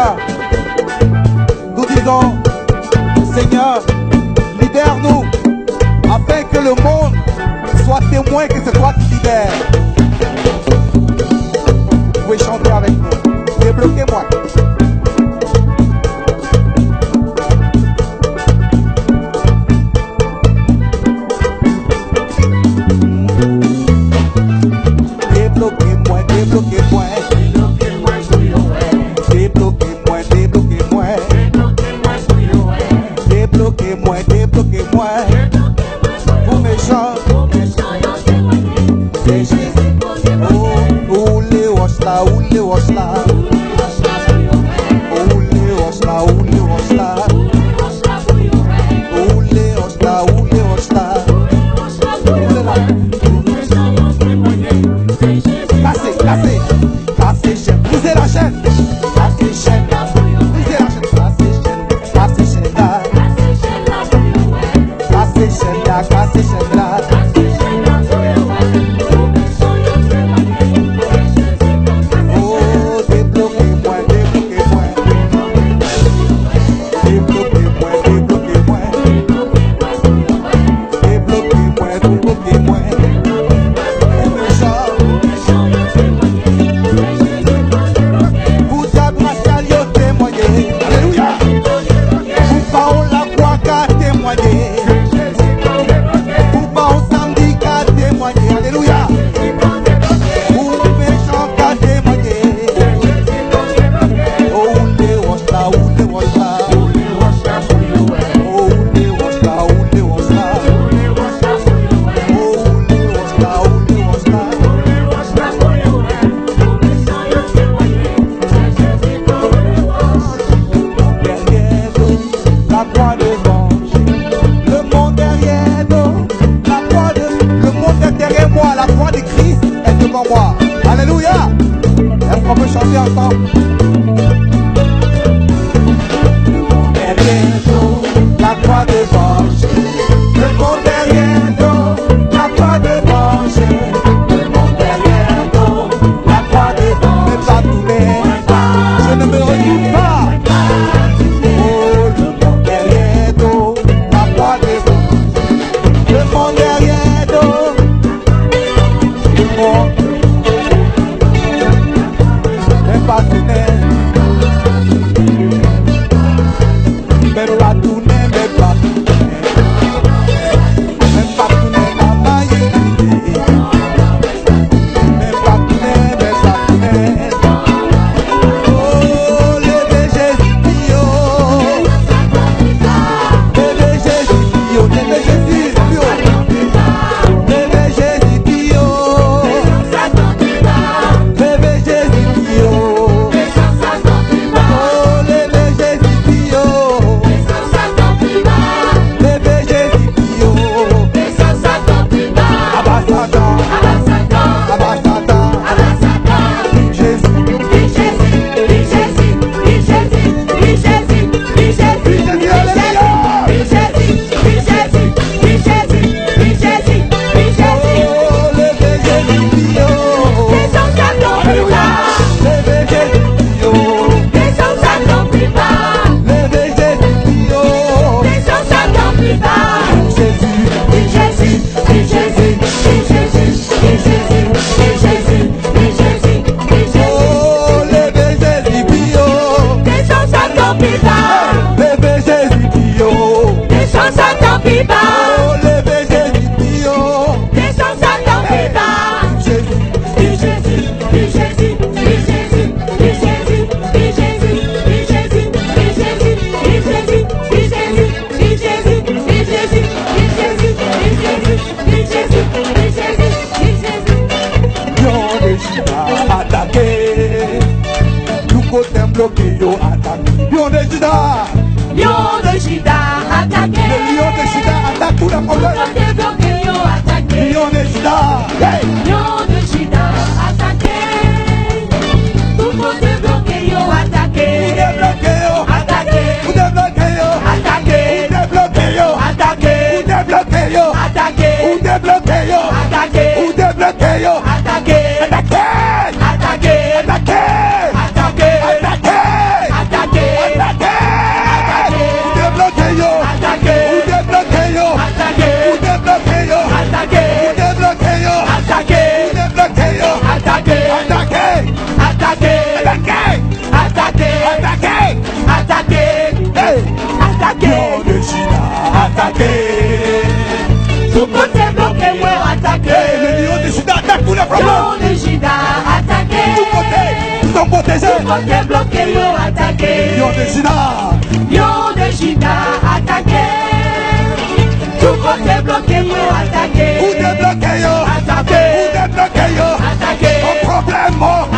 Alléluia. Nous disons, Seigneur, libère-nous afin que le monde soit témoin que c'est toi qui libères. Vous pouvez chanter avec nous. Débloquez-moi. Débloquez-moi, débloquez-moi. Débloquez-moi, débloquez-moi. Débloquez-moi, débloquez-moi. Vous méchants. C'est Jésus. Oh, oulé wasla, oulé wasla. Oulé wasla, oulé wasla. Oulé wasla, oulé wasla. Cassez, cassez, cassez chaîne, brisez la chaîne. Cassez chaîne, brisez la chaîne. Cassez chaîne, cassez chaîne là. Cassez chaîne là, cassez chaîne là. Oh, débloquez-moi, débloquez-moi. Débloquez-moi, débloquez-moi. Débloquez-moi, débloquez-moi. Vous t'abracez, yo témoignez. Alléluia. Vous parlez la croix qu'à témoigner. Vous parlez samedi qu'à témoigner. Alléluia. Vous méchants qu'à témoigner. Oh, les wasla, oh, les wasla. Oh, les wasla, oh, les wasla. Oh, les wasla, oh, les wasla. Derrière nous, la croix devant. Le monde derrière nous, la croix de. Le monde est derrière moi, la croix de Christ est devant moi. Alléluia. Est-ce qu'on peut chanter ensemble? Derrière nous, la croix devant. Le monde derrière nous, la croix devant. Le monde derrière nous, la croix devant. Ne pas tourner, je ne me retourne pas. Oh, le monde derrière nous, la croix devant. Le monde derrière nous, le monde. Ne pas tourner, même pas tourner, même pas tourner. Même pas tourner, maman, même pas tourner, même pas tourner. Oh, levez Jésus, Pio. Levez Jésus, Pio. Levez Jésus, Pio. Levez Jésus, Pio. Levez Jésus, Pio. Oh, levez Jésus, Pio. Levez Jésus, Pio. Abasada, Abasada, Jésus. Oh, levez Jésus, Pio. Levez Jésus, Pio. Levez Jésus, Pio. Oh, levez Jésus, Pio. Levez Jésus, Pio. Oh, levez Jésus, Pio. Lion de Juda attaqué. Nous côté bloqué, yo attaqué. Lion de Juda. Lion de Juda attaqué. Le lion de Juda attaque tout le problème. Côté bloqué, yo attaqué. Lion de Juda. Hey. Lion de Juda attaqué. Tout côté bloqué, yo attaqué. Vous débloquez, yo. Attaqué. Vous débloquez, yo. Attaqué. Vous débloquez, yo. Attaqué. Vous débloquez, yo. Attaqué. Vous débloquez, yo. Attaqué. Vous débloquez, yo. Attaqué. Attaquez. Attaqué. Attaquez. Attaqué. Attaquez. Attaqué. sont protégés. Tout côté bloqué, yo attaqué. Yo de Juda. Yo de Juda attaqué. Tout côté bloqué, yo attaqué. Ou débloqué yo. Attaqué. Ou débloqué yo. Attaqué. Un problème mort.